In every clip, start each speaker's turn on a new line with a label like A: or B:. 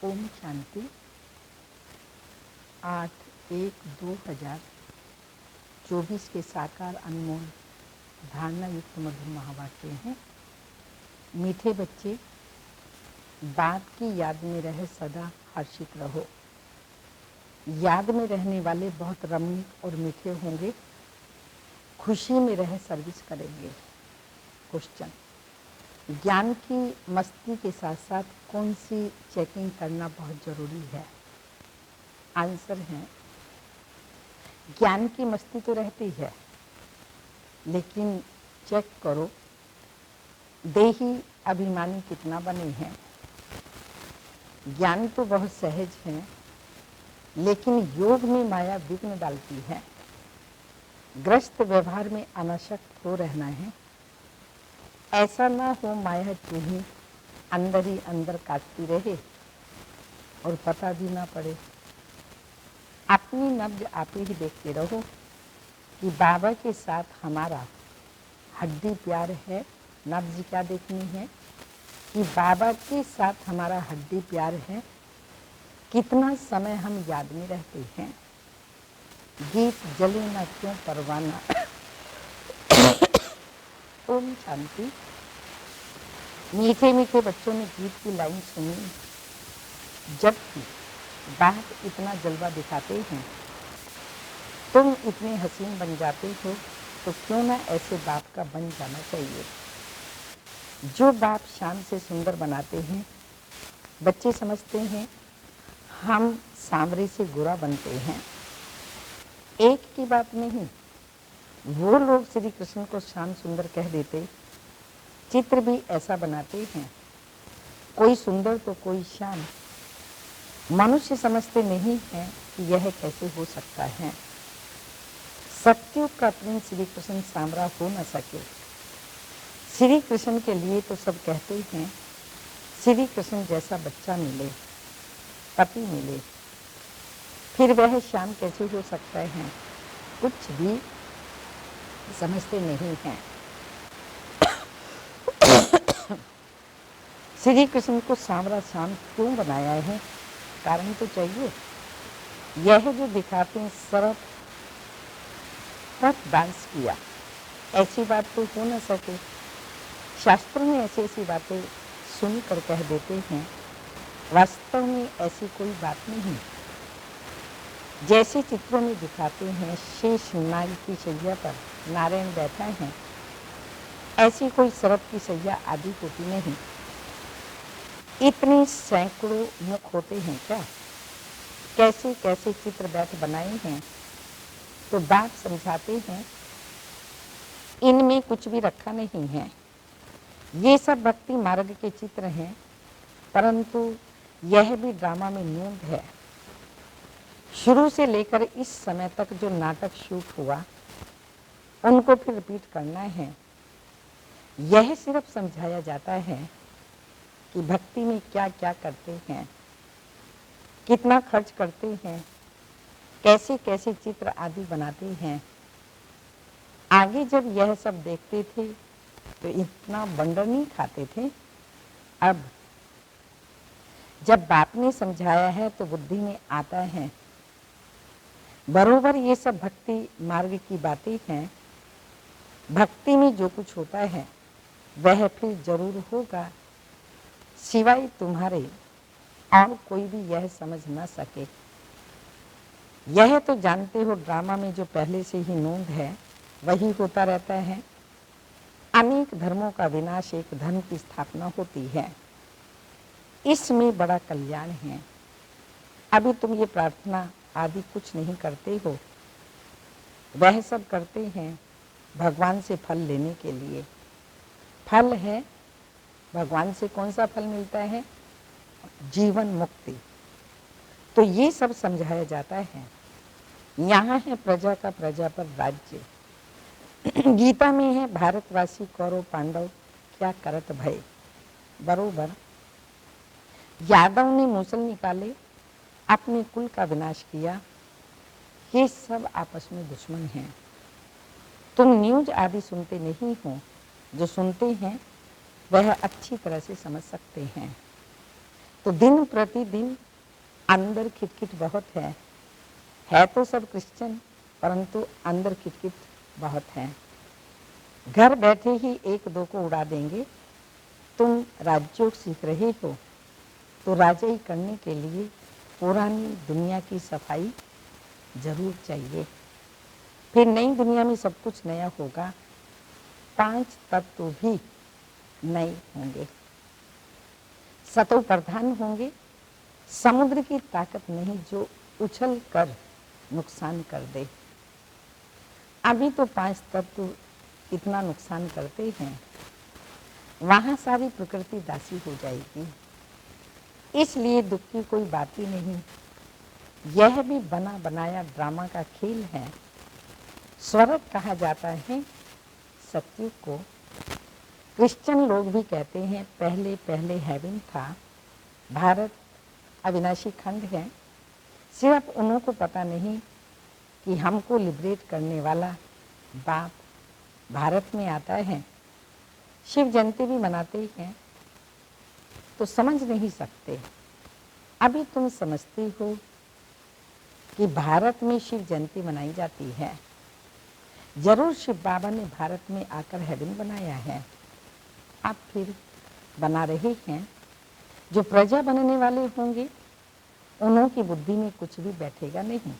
A: ओम शांति। 8/1/2024 के साकार अनमोल धारणा युक्त मधुर महावाक्य हैं। मीठे बच्चे, बात की याद में रहे सदा हर्षित रहो। याद में रहने वाले बहुत रमणीक और मीठे होंगे। खुशी में रहे सर्विस करेंगे। क्वेश्चन: ज्ञान की मस्ती के साथ साथ कौन सी चेकिंग करना बहुत ज़रूरी है? आंसर है, ज्ञान की मस्ती तो रहती है, लेकिन चेक करो देही अभिमानी कितना बने हैं। ज्ञान तो बहुत सहज है, लेकिन योग में माया विघ्न डालती है। ग्रस्त व्यवहार में अनासक्त हो रहना है। ऐसा ना हो माया चूही अंदर ही अंदर काटती रहे और पता भी ना पड़े। अपनी नब्ज आप ही देखते रहो कि बाबा के साथ हमारा हड्डी प्यार है। नब्ज क्या देखनी है कि बाबा के साथ हमारा हड्डी प्यार है। कितना समय हम याद में रहते हैं। गीत जले ना क्यों परवाना। ओम शांति। मीठे मीठे बच्चों ने गीत की लाइन सुनी, जबकि बाप इतना जलवा दिखाते हैं। तुम इतने हसीन बन जाते हो, तो क्यों ना ऐसे बाप का बन जाना चाहिए। जो बाप शान से सुंदर बनाते हैं, बच्चे समझते हैं हम सांवरे से गोरा बनते हैं। एक की बात नहीं, वो लोग श्री कृष्ण को श्याम सुंदर कह देते, चित्र भी ऐसा बनाते हैं। कोई सुंदर तो कोई श्याम। मनुष्य समझते नहीं है कि यह कैसे हो सकता है। सत्युग का प्रिंस श्री कृष्ण सांवरा हो न सके। श्री कृष्ण के लिए तो सब कहते हैं श्री कृष्ण जैसा बच्चा मिले, पति मिले, फिर वह श्याम कैसे हो सकता है। कुछ भी समझते नहीं हैं। श्री कृष्ण को सांवरा श्याम क्यों बनाया है? कारण तो चाहिए। यह जो दिखाते हैं सरफ डांस किया, ऐसी बात तो हो न सके। शास्त्रों में ऐसी ऐसी बातें सुनकर कह देते हैं, वास्तव में ऐसी कोई बात नहीं। जैसे चित्रों में दिखाते हैं शेष नाग की शैया पर नारायण बैठा है, ऐसी कोई सरफ की शैया आदि होती नहीं। इतने सैकड़ों मुख होते हैं क्या? कैसे कैसे चित्र बैठ बनाए हैं। तो बाप समझाते हैं इनमें कुछ भी रखा नहीं है। ये सब भक्ति मार्ग के चित्र हैं, परंतु यह भी ड्रामा में न्यून है। शुरू से लेकर इस समय तक जो नाटक शूट हुआ, उनको फिर रिपीट करना है। यह सिर्फ समझाया जाता है कि भक्ति में क्या क्या करते हैं, कितना खर्च करते हैं, कैसे कैसे चित्र आदि बनाते हैं। आगे जब यह सब देखते थे तो इतना बंडर नहीं खाते थे। अब जब बाप ने समझाया है तो बुद्धि में आता है। बरोबर ये सब भक्ति मार्ग की बातें हैं। भक्ति में जो कुछ होता है वह फिर जरूर होगा, सिवाय तुम्हारे और कोई भी यह समझ न सके। यह तो जानते हो ड्रामा में जो पहले से ही नोंद है वही होता रहता है। अनेक धर्मों का विनाश एक धर्म की स्थापना होती है। इसमें बड़ा कल्याण है। अभी तुम ये प्रार्थना आदि कुछ नहीं करते हो, वह सब करते हैं भगवान से फल लेने के लिए। फल है भगवान से कौन सा फल मिलता है? जीवन मुक्ति। तो ये सब समझाया जाता है। यहाँ है प्रजा का प्रजा पर राज्य। गीता में है भारतवासी कौरव पांडव क्या करत भय। बरोबर यादव ने मूसल निकाले, अपने कुल का विनाश किया। ये सब आपस में दुश्मन हैं। तुम न्यूज आदि सुनते नहीं हो। जो सुनते हैं वह अच्छी तरह से समझ सकते हैं। तो दिन प्रतिदिन अंदर खिटखिट बहुत है तो सब क्रिश्चियन, परंतु अंदर खिटखिट बहुत है। घर बैठे ही एक दो को उड़ा देंगे। तुम राजयोग सीख रहे हो तो राजाई करने के लिए पुरानी दुनिया की सफाई जरूर चाहिए, फिर नई दुनिया में सब कुछ नया होगा। 5 तत्व भी नए होंगे, सतो प्रधान होंगे। समुद्र की ताकत नहीं जो उछल कर नुकसान कर दे। अभी तो 5 तत्व इतना नुकसान करते हैं, वहां सारी प्रकृति दासी हो जाएगी। इसलिए दुख की कोई बात ही नहीं। यह भी बना बनाया ड्रामा का खेल है। स्वर्ग कहा जाता है सत्युग को। क्रिश्चियन लोग भी कहते हैं पहले पहले हेवन था। भारत अविनाशी खंड है। सिर्फ उन्हों को पता नहीं कि हमको लिबरेट करने वाला बाप भारत में आता है। शिव जयंती भी मनाते हैं तो समझ नहीं सकते। अभी तुम समझते हो कि भारत में शिव जयंती मनाई जाती है। जरूर शिव बाबा ने भारत में आकर हेवन बनाया है, अब फिर बना रहे हैं। जो प्रजा बनने वाले होंगे उन्हों की बुद्धि में कुछ भी बैठेगा नहीं।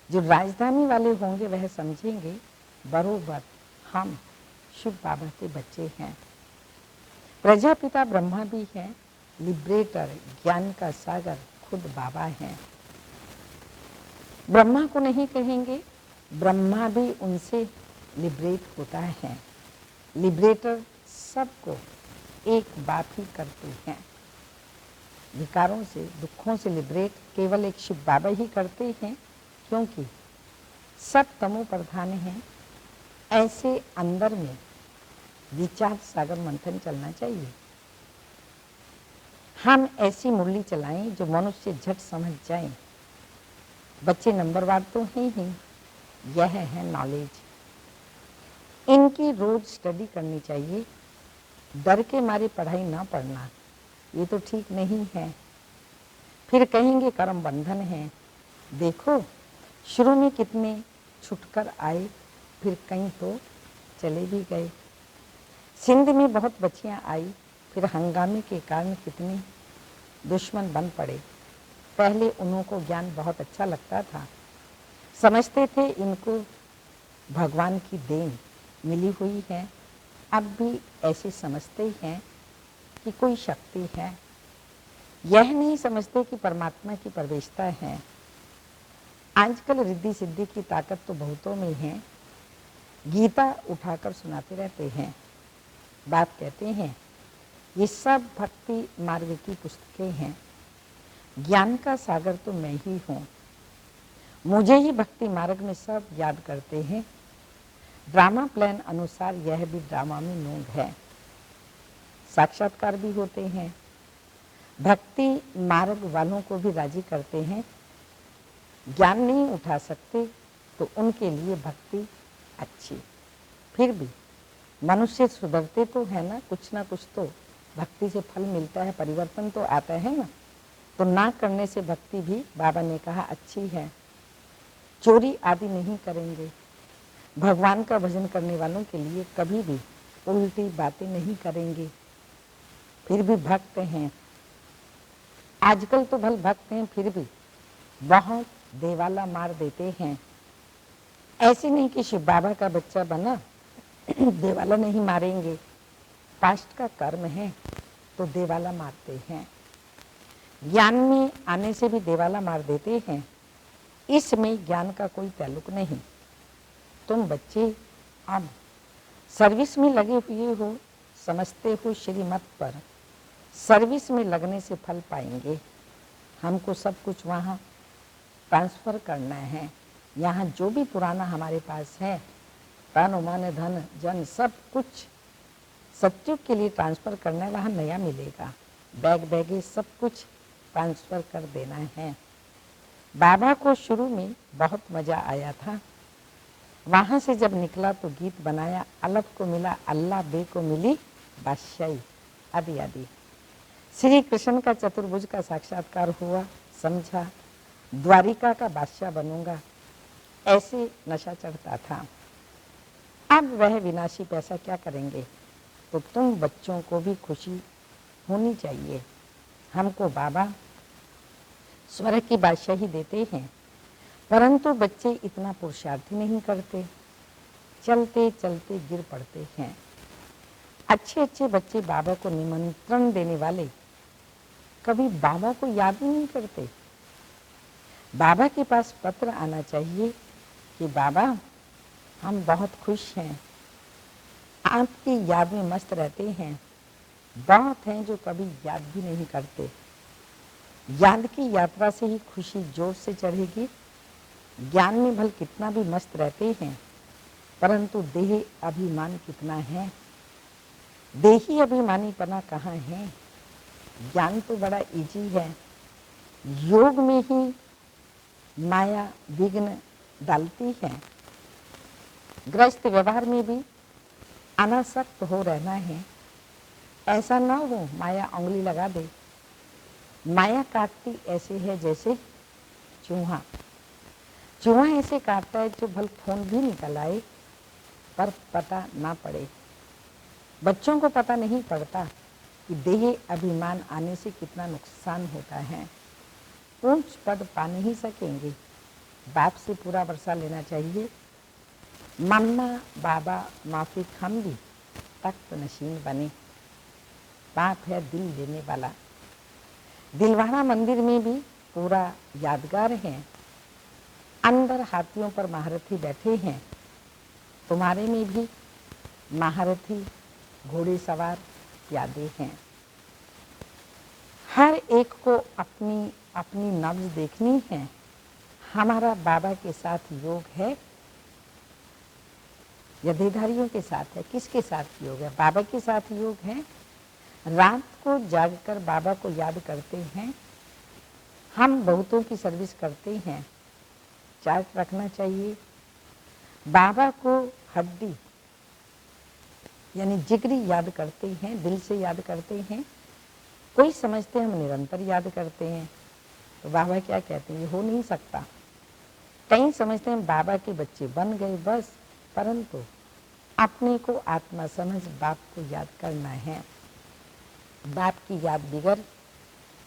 A: जो राजधानी वाले होंगे वह समझेंगे बरोबर हम शिव बाबा के बच्चे हैं। प्रजापिता ब्रह्मा भी है, लिबरेटर ज्ञान का सागर खुद बाबा हैं। ब्रह्मा को नहीं कहेंगे, ब्रह्मा भी उनसे लिबरेट होता है। लिबरेटर सबको एक बात ही करते हैं, विकारों से दुखों से लिबरेट केवल एक शिव बाबा ही करते हैं, क्योंकि सब तमो प्रधान हैं। ऐसे अंदर में विचार सागर मंथन चलना चाहिए। हम ऐसी मुरली चलाएं जो मनुष्य झट समझ जाए। बच्चे नंबरवार तो हैं ही, यह है नॉलेज। इनकी रोज स्टडी करनी चाहिए। डर के मारे पढ़ाई ना पढ़ना ये तो ठीक नहीं है। फिर कहेंगे कर्म बंधन है। देखो शुरू में कितने छुटकर आए, फिर कहीं तो चले भी गए। सिंध में बहुत बच्चियां आई, फिर हंगामे के कारण कितने दुश्मन बन पड़े। पहले उन्हों को ज्ञान बहुत अच्छा लगता था, समझते थे इनको भगवान की देन मिली हुई है। अब भी ऐसे समझते हैं कि कोई शक्ति है। यह नहीं समझते कि परमात्मा की प्रवेशता है। आजकल रिद्धि सिद्धि की ताकत तो बहुतों में है। गीता उठाकर सुनाते रहते हैं। बाप कहते हैं ये सब भक्ति मार्ग की पुस्तकें हैं। ज्ञान का सागर तो मैं ही हूँ। मुझे ही भक्ति मार्ग में सब याद करते हैं। ड्रामा प्लान अनुसार यह भी ड्रामा में नोंद है। साक्षात्कार भी होते हैं। भक्ति मार्ग वालों को भी राजी करते हैं। ज्ञान नहीं उठा सकते तो उनके लिए भक्ति अच्छी। फिर भी मनुष्य सुधरते तो है ना कुछ तो भक्ति से फल मिलता है, परिवर्तन तो आता है ना। तो ना करने से भक्ति भी बाबा ने कहा अच्छी है। चोरी आदि नहीं करेंगे। भगवान का भजन करने वालों के लिए कभी भी उल्टी बातें नहीं करेंगे। फिर भी भक्त हैं। आजकल तो भले भक्त हैं, फिर भी बहुत देवाला मार देते हैं। ऐसे नहीं कि शिव बाबा का बच्चा बना देवाला नहीं मारेंगे। पास्ट का कर्म है तो देवाला मारते हैं। ज्ञान में आने से भी देवाला मार देते हैं। इसमें ज्ञान का कोई ताल्लुक नहीं। तुम बच्चे अब सर्विस में लगे हुए हो, समझते हो श्रीमत पर। सर्विस में लगने से फल पाएंगे। हमको सब कुछ वहाँ ट्रांसफ़र करना है। यहाँ जो भी पुराना हमारे पास है, तन मन धन जन सब कुछ सत्युग के लिए ट्रांसफ़र करना है। वहाँ नया मिलेगा। बैग बैगे सब कुछ ट्रांसफ़र कर देना है। बाबा को शुरू में बहुत मज़ा आया था। वहाँ से जब निकला तो गीत बनाया, अलग को मिला अल्लाह, बे को मिली बादशाही, आदि आदि। श्री कृष्ण का चतुर्भुज का साक्षात्कार हुआ, समझा द्वारिका का बादशाह बनूंगा, ऐसे नशा चढ़ता था। अब वह विनाशी पैसा क्या करेंगे? तो तुम बच्चों को भी खुशी होनी चाहिए। हमको बाबा स्वर्ग की बादशाही देते हैं, परंतु बच्चे इतना पुरुषार्थ ही नहीं करते, चलते चलते गिर पड़ते हैं। अच्छे अच्छे बच्चे बाबा को निमंत्रण देने वाले कभी बाबा को याद ही नहीं करते। बाबा के पास पत्र आना चाहिए कि बाबा हम बहुत खुश हैं, आपकी याद में मस्त रहते हैं। बहुत हैं जो कभी याद भी नहीं करते। याद की यात्रा से ही खुशी जोर से चढ़ेगी। ज्ञान में भल कितना भी मस्त रहते हैं, परंतु देह अभिमान कितना है। देही अभिमानीपना कहाँ है? ज्ञान तो बड़ा इजी है। योग में ही माया विघ्न डालती है। गृहस्थ व्यवहार में भी अनासक्त हो रहना है। ऐसा ना हो माया उंगली लगा दे। माया काटती ऐसे है जैसे चूहा। चूहा ऐसे काटता है जो भल खून भी निकल आए पर पता ना पड़े। बच्चों को पता नहीं पड़ता कि देह अभिमान आने से कितना नुकसान होता है। ऊंच पद पा नहीं सकेंगे। बाप से पूरा वर्षा लेना चाहिए। मम्मा बाबा माफिक हम भी तख्त नशीन बने। बाप है दिल लेने वाला। दिलवाड़ा मंदिर में भी पूरा यादगार है। अंदर हाथियों पर महारथी बैठे हैं। तुम्हारे में भी महारथी घोड़े सवार यादें हैं। हर एक को अपनी अपनी नब्ज देखनी है। हमारा बाबा के साथ योग है या देहधारियों के साथ है? किसके साथ योग है? बाबा के साथ योग है। रात को जागकर बाबा को याद करते हैं। हम बहुतों की सर्विस करते हैं। चार्ट रखना चाहिए। बाबा को हड्डी यानी जिगरी याद करते हैं, दिल से याद करते हैं। कोई समझते हम निरंतर याद करते हैं, तो बाबा क्या कहते हैं? ये हो नहीं सकता। कई समझते हैं बाबा के बच्चे बन गए बस, परंतु अपने को आत्मा समझ बाप को याद करना है। बाप की याद बिगड़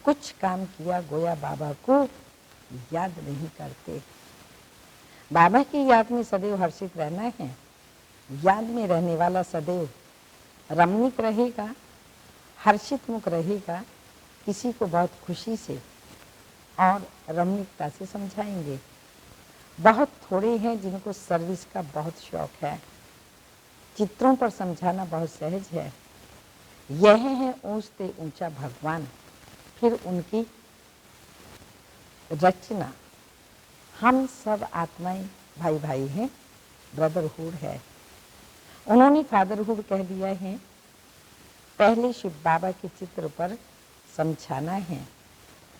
A: कुछ काम किया गोया बाबा को याद नहीं करते। बाबा की याद में सदैव हर्षित रहना है। याद में रहने वाला सदैव रमणीक रहेगा, हर्षित मुख रहेगा। किसी को बहुत खुशी से और रमणीकता से समझाएंगे। बहुत थोड़े हैं जिनको सर्विस का बहुत शौक है। चित्रों पर समझाना बहुत सहज है। यह है ऊंचते ऊंचा भगवान, फिर उनकी रचना। हम सब आत्माएं भाई भाई हैं, ब्रदरहुड है। उन्होंने फादरहुड कह दिया है। पहले शिव बाबा के चित्र पर समझाना है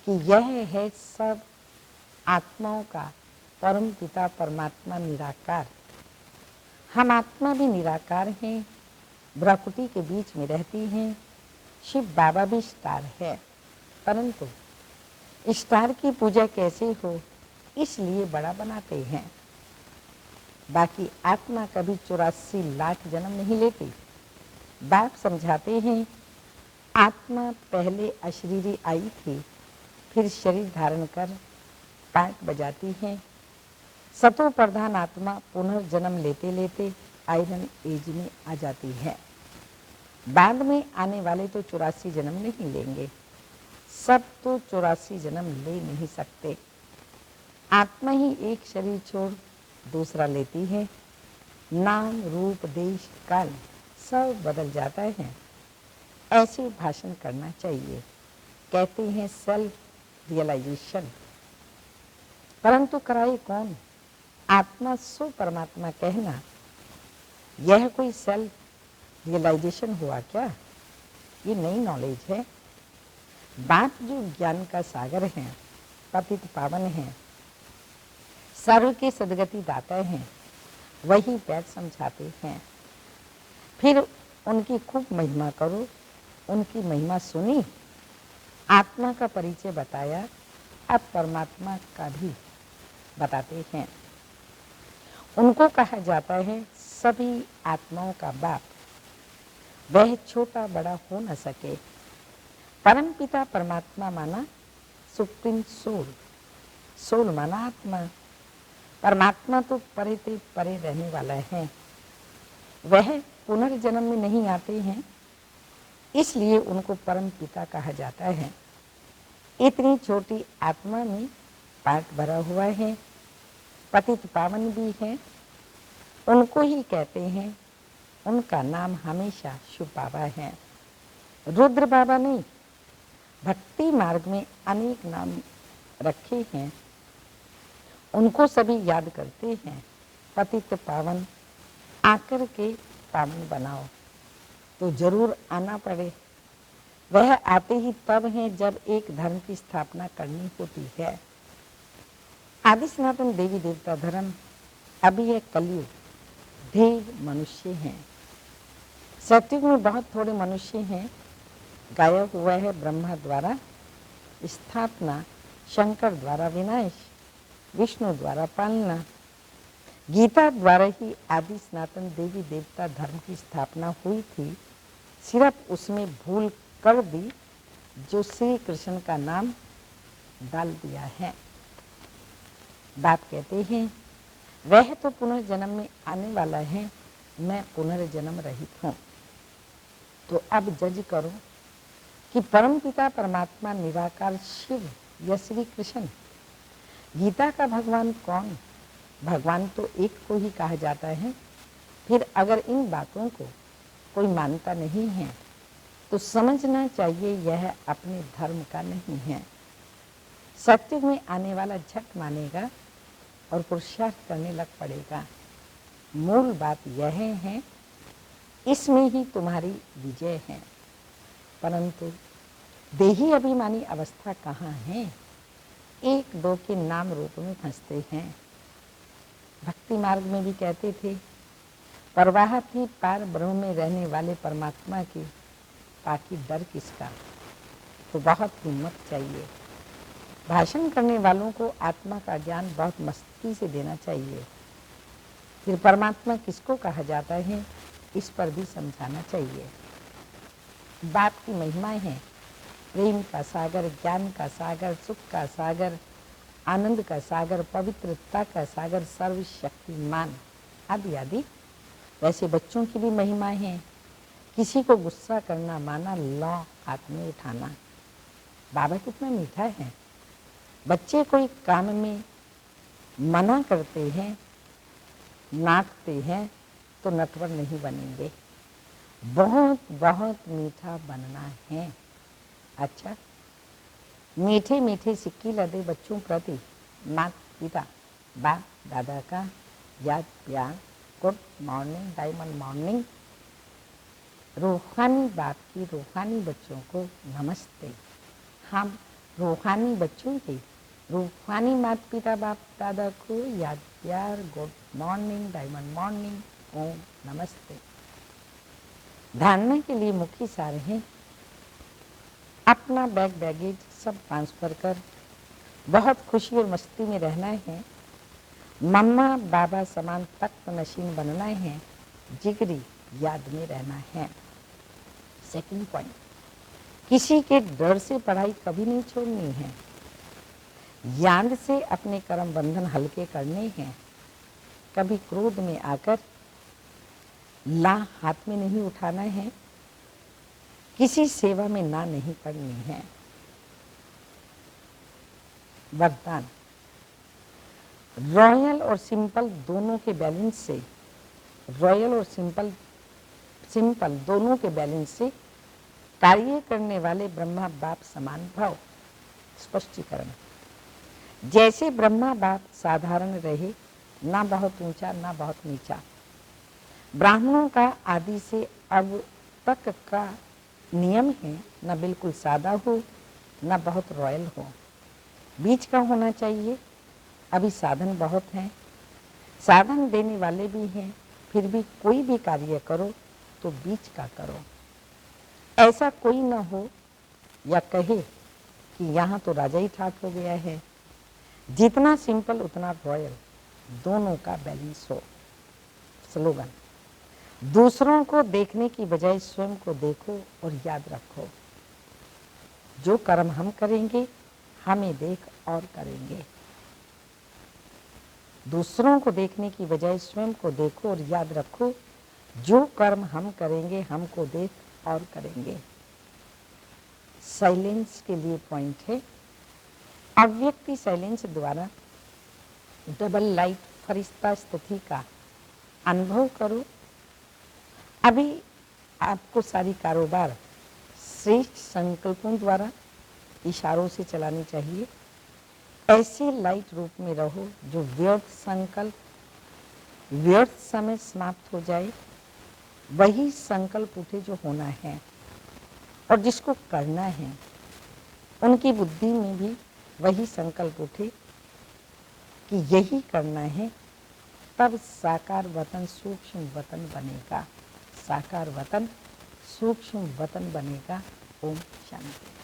A: कि यह है सब आत्माओं का परम पिता परमात्मा निराकार। हम आत्मा भी निराकार हैं, भ्रकुटी के बीच में रहती हैं। शिव बाबा भी स्टार है, परंतु स्टार की पूजा कैसे हो इसलिए बड़ा बनाते हैं। बाकी आत्मा कभी 84 लाख जन्म नहीं लेती। बाप समझाते हैं आत्मा पहले अशरीरी आई थी, फिर शरीर धारण कर पाट बजाती है। सतो प्रधान आत्मा पुनर्जन्म लेते लेते आयरन एज में आ जाती है। बाद में आने वाले तो 84 जन्म नहीं लेंगे। सब तो 84 जन्म ले नहीं सकते। आत्मा ही एक शरीर छोड़ दूसरा लेती है। नाम रूप देश काल सब बदल जाता है। ऐसे भाषण करना चाहिए। कहते हैं सेल्फ रियलाइजेशन, परंतु कराए कौन? आत्मा सो परमात्मा कहना, यह कोई सेल्फ रियलाइजेशन हुआ क्या? ये नई नॉलेज है। बाप जो ज्ञान का सागर है, पतित पावन है, सर्व के सदगति दाता हैं, वही बैठ समझाते हैं। फिर उनकी खूब महिमा करो। उनकी महिमा सुनी आत्मा का परिचय बताया, अब परमात्मा का भी बताते हैं। उनको कहा जाता है सभी आत्माओं का बाप। वह छोटा बड़ा हो न सके। परम पिता परमात्मा माना सुप्रीम सोल, सोल माना आत्मा। परमात्मा तो परे ते परे रहने वाला है। वह पुनर्जन्म में नहीं आते हैं, इसलिए उनको परम पिता कहा जाता है। इतनी छोटी आत्मा में पाठ भरा हुआ है, पतित पावन भी है, उनको ही कहते हैं। उनका नाम हमेशा शिव बाबा है, रुद्र बाबा नहीं। भक्ति मार्ग में अनेक नाम रखे हैं, उनको सभी याद करते हैं। पतित पावन आकर के पावन बनाओ, तो जरूर आना पड़े। वह आते ही तब हैं जब एक धर्म की स्थापना करनी होती है। आदि सनातन देवी देवता धर्म। अभी यह कलयुग, ढेर मनुष्य हैं। सतयुग में बहुत थोड़े मनुष्य हैं। गायब हुआ है ब्रह्मा द्वारा स्थापना, शंकर द्वारा विनाश, विष्णु द्वारा पालना। गीता द्वारा ही आदि सनातन देवी देवता धर्म की स्थापना हुई थी। सिर्फ उसमें भूल कर दी, जो श्री कृष्ण का नाम डाल दिया है। बाप कहते हैं वह तो पुनर्जन्म में आने वाला है, मैं पुनर्जन्म रहित हूँ। तो अब जज करो कि परम पिता परमात्मा निराकार शिव या श्री कृष्ण। गीता का भगवान कौन? भगवान तो एक को ही कहा जाता है। फिर अगर इन बातों को कोई मानता नहीं है तो समझना चाहिए यह अपने धर्म का नहीं है। सत्युग में आने वाला झट मानेगा और पुरुषार्थ करने लग पड़ेगा। मूल बात यह है, इसमें ही तुम्हारी विजय है। परंतु देही अभिमानी अवस्था कहाँ है? एक दो के नाम रूप में फंसते हैं। भक्ति मार्ग में भी कहते थे, परवाह थी पार ब्रह्म में रहने वाले परमात्मा की, ताकि डर किसका। तो बहुत हिम्मत चाहिए। भाषण करने वालों को आत्मा का ज्ञान बहुत मस्ती से देना चाहिए। फिर परमात्मा किसको कहा जाता है, इस पर भी समझाना चाहिए। बाप की महिमाएं हैं, प्रेम का सागर, ज्ञान का सागर, सुख का सागर, आनंद का सागर, पवित्रता का सागर, सर्वशक्तिमान आदि आदि। वैसे बच्चों की भी महिमाएं हैं। किसी को गुस्सा करना माना लौ हाथ में उठाना। बाबा कितना मीठा है। बच्चे कोई काम में मना करते हैं, नाचते हैं, तो नटवर नहीं बनेंगे। बहुत बहुत मीठा बनना है। अच्छा, मीठे मीठे सिक्के लदे बच्चों प्रति माता पिता बाप दादा का याद प्यार, गुड मॉर्निंग, डायमंड मॉर्निंग। रूहानी बाप की रूहानी बच्चों को नमस्ते। हम रूहानी बच्चों के रूहानी माता पिता बाप दादा को याद प्यार, गुड मॉर्निंग, डायमंड मॉर्निंग, ओम नमस्ते। धारणा के लिए मुख्य सार है, अपना बैग बैगेज सब ट्रांसफर कर बहुत खुशी और मस्ती में रहना है। मम्मा बाबा समान तख्त नशीन बनना है। जिगरी याद में रहना है। सेकंड पॉइंट, किसी के डर से पढ़ाई कभी नहीं छोड़नी है। याद से अपने कर्म बंधन हल्के करने हैं। कभी क्रोध में आकर ला हाथ में नहीं उठाना है। किसी सेवा में ना नहीं पड़नी है। वरदान, रॉयल और सिंपल दोनों के बैलेंस से, रॉयल और सिंपल दोनों के बैलेंस से कार्य करने वाले ब्रह्मा बाप समान भाव। स्पष्टीकरण, जैसे ब्रह्मा बाप साधारण रहे, ना बहुत ऊंचा ना बहुत नीचा। ब्राह्मणों का आदि से अब तक का नियम है, ना बिल्कुल सादा हो ना बहुत रॉयल हो, बीच का होना चाहिए। अभी साधन बहुत हैं, साधन देने वाले भी हैं, फिर भी कोई भी कार्य करो तो बीच का करो। ऐसा कोई न हो या कहे कि यहाँ तो राजा ही ठाट हो गया है। जितना सिंपल उतना रॉयल, दोनों का बैलेंस हो। स्लोगन, दूसरों को देखने की बजाय स्वयं को देखो और याद रखो, जो कर्म हम करेंगे हमें देख और करेंगे। दूसरों को देखने की बजाय स्वयं को देखो और याद रखो, जो कर्म हम करेंगे हमको देख और करेंगे। साइलेंस के लिए पॉइंट है, अव्यक्ति साइलेंस द्वारा डबल लाइट फरिश्ता स्थिति का अनुभव करो। अभी आपको सारी कारोबार श्रेष्ठ संकल्पों द्वारा इशारों से चलानी चाहिए। ऐसे लाइट रूप में रहो जो व्यर्थ संकल्प, व्यर्थ समय समाप्त हो जाए, वही संकल्प उठे जो होना है और जिसको करना है। उनकी बुद्धि में भी वही संकल्प उठे कि यही करना है, तब साकार वतन सूक्ष्म वतन बनेगा। साकार वतन सूक्ष्म वतन बनेगा। ओम शांति।